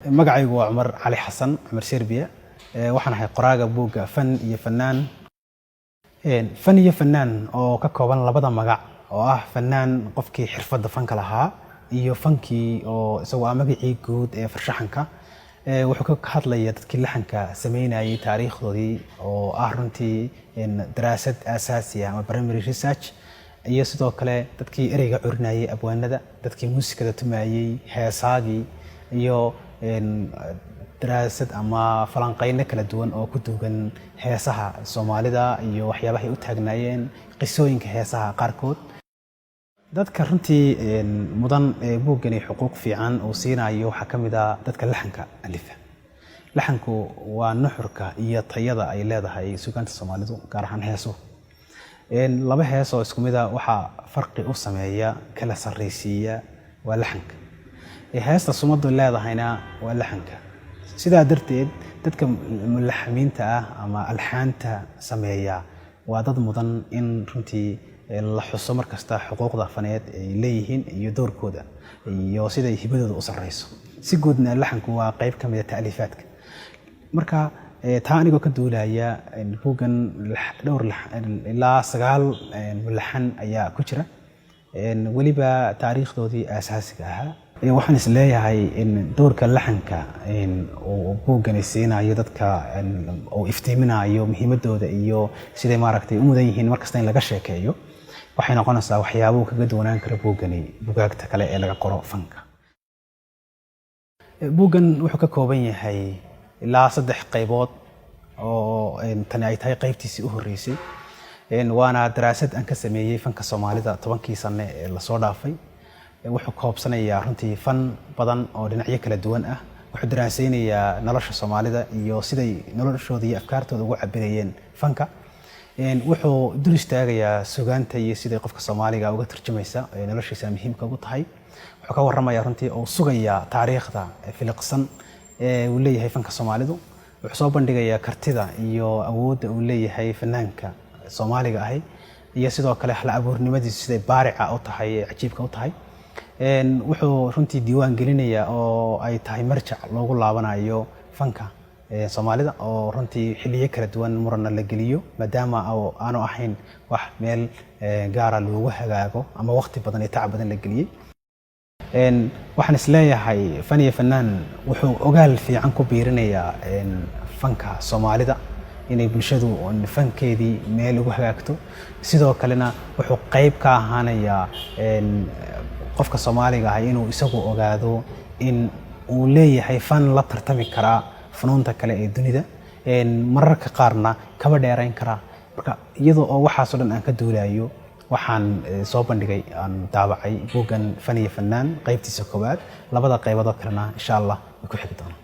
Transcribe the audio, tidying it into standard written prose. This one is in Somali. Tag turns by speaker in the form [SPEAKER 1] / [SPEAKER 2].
[SPEAKER 1] magacaygu waa Cumar Cali Xasan Cumar Serbiya waxaan ahay qoraaga buugga Fan iyo Fannaan. Fan iyo Fannaan oo ka kooban labada magac oo ah fannaan qofkii xirfadda fanka lahaa iyo fankii oo isagoo magacii guud ee farshaxanka wuxuu ka hadlayaa dadkii laxanka sameynayay taariikhdoodii oo ah runtii daraasad asaasi ah ama primary research iyo sidoo kale dadkii ereyga curinayay abwaanada dadkii muusikada tumayay heesaagii iyo daraasad ama falanqeyno kala duwan oo ku duugan heesaha Soomaalida iyo waxyaabaha ay u taagnaayeen qisooyinka heesaha qaarkood dadka runtii mudan buugani xuquuq fiican oo siinayo waxa kamid ah dadka laxanka alifa laxanku waa nuxurka iyo tayada ay leedahay suugaanta Soomaalidu gaar ahaan heeso laba heeso isku mid ah waxa farqi u sameeya kala sareysiya waa laxanka heesta sumadu leedahayna waa laxanka sidaa darteed dadka mulaxamiinta ah ama alxaanta sameeya waa dad mudan in runtii la xuso markasta xuquuqda faneed ay leeyihiin iyo doorkooda iyo sida ay hibadooda u sareyso si guudna laxanku waa qayb kamid ah taalifaadka marka taa anigoo ka duulaya buuggan dhowr ilaa 9 mulaxan ayaa ku jira waliba taariikhdoodii asaasiga ahaa waxaan is leeyahay in doorka laxanka oo buuggan siinayo dadka oo iftiiminayo muhiimadooda iyo sida maaragtay u mudan yihiin markasta in laga sheekeeyo waxay noqonaysaa waxyaabo kaga duwanaan kara buuggani buugaagta kale ee laga qoro fanka buuggan wuxuu ka kooban yahay ilaa 3 qaybood oo tan ay tahay qaybtiisii u horeysay waana daraasad aan ka sameeyay fanka Soomaalida 10kii sano ee la soo dhaafay wuxuu koobsanayaa runtii fan badan oo dhinacyo kala duwan ah wuxuu daraasaynayaa nolosha Soomaalida iyo siday noloshooda iyo afkaartooda ugu cabirayeen fanka wuxuu dul istaagayaa suugaanta iyo siday qofka Soomaaliga uga tarjumaysa noloshiisa muhiimka ugu tahay wuxuu ka warramayaa runtii oo sugaya taariikhda filiqsan ee uu leeyahay fanka Soomaalidu wuxuu soo bandhigayaa kartida iyo awoodda uu leeyahay fanaanka Soomaaliga ahi iyo sidoo kale hal abuurnimadiisa siday baarica u tahay cajiibka u tahay wuxuu runtii diiwaan gelinayaa oo ay tahay marjac loogu laabanayo fanka Soomaalida oo runtii xilliyo kala duwan murana la geliyo maadaama aanu ahayn wax meel gaar ah loogu hagaago ama waqti badan iyo tacab badan la geliyay waxaan is leeyahay Fan iyo Fannaan wuxuu ogaal fiican ku biirinayaa fanka Soomaalida inay bulshadu fankeedii meel ugu hagaagto sidoo kalena wuxuu qayb ka ahaanayaa qofka Soomaaliga ah inuu isagu ogaado in uu leeyahay fan la tartami kara funuunta kale ee dunida mararka qaarna kaba dheerayn kara marka iyadoo oo waxaas oo dhan aan ka duulayo waxaan soo bandhigay aan daabacay buuggan Fan iyo Fannaan qaybtiisa koowaad labada qaybood kalena insha Allah ku xigi doona